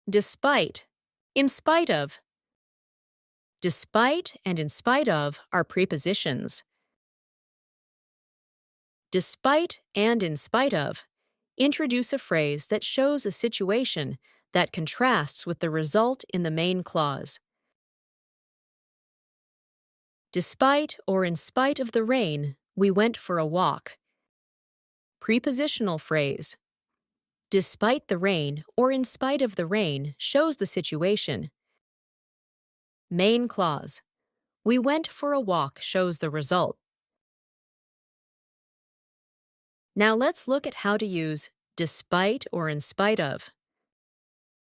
Despite, in spite of. Despite and in spite of are prepositions. Despite and in spite of introduce a phrase that shows a situation that contrasts with the result in the main clause. Despite or in spite of the rain, we went for a walk. Prepositional phrase. Despite the rain or in spite of the rain shows the situation. Main clause. We went for a walk shows the result. Now let's look at how to use despite or in spite of.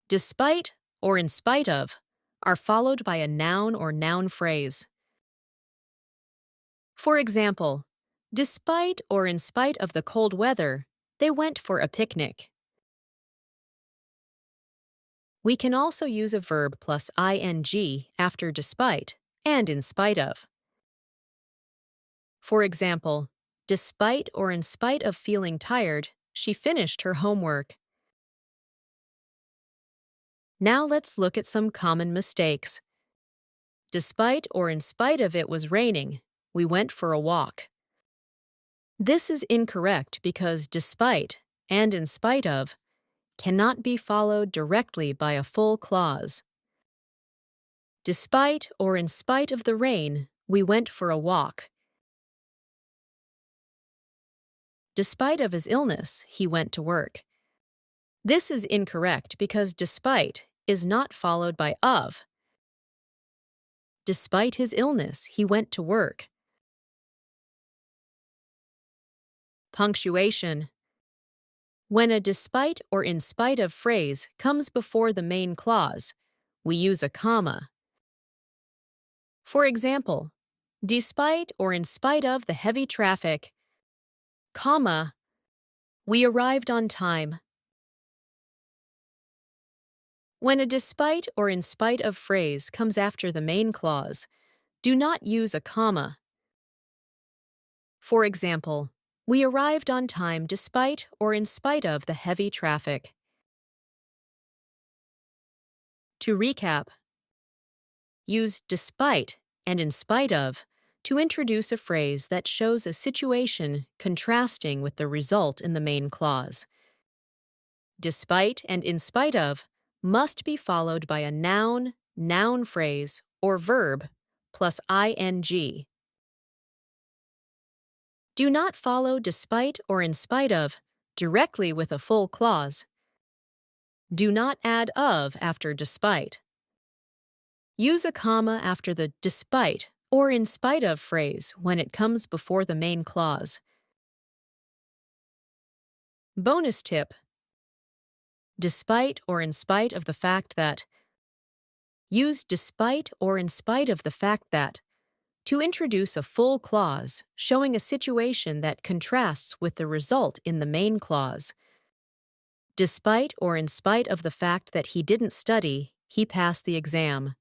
Despite or in spite of are followed by a noun or noun phrase. For example, despite or in spite of the cold weather, they went for a picnic. We can also use a verb plus ing after despite and in spite of. For example, despite or in spite of feeling tired, she finished her homework. Now let's look at some common mistakes. Despite or in spite of it was raining, we went for a walk. This is incorrect because despite and in spite of cannot be followed directly by a full clause. Despite or in spite of the rain, we went for a walk. Despite of his illness, he went to work. This is incorrect because despite is not followed by of. Despite his illness, he went to work. Punctuation. When a despite or in spite of phrase comes before the main clause, we use a comma. For example, despite or in spite of the heavy traffic, comma, we arrived on time. When a despite or in spite of phrase comes after the main clause, do not use a comma. For example, we arrived on time despite or in spite of the heavy traffic. To recap, use despite and in spite of to introduce a phrase that shows a situation contrasting with the result in the main clause. Despite and in spite of must be followed by a noun, noun phrase, or verb plus ing. Do not follow despite or in spite of directly with a full clause. Do not add of after despite. Use a comma after the despite or in spite of phrase when it comes before the main clause. Bonus tip. Despite or in spite of the fact that. Use despite or in spite of the fact that to introduce a full clause showing a situation that contrasts with the result in the main clause. Despite or in spite of the fact that he didn't study, he passed the exam.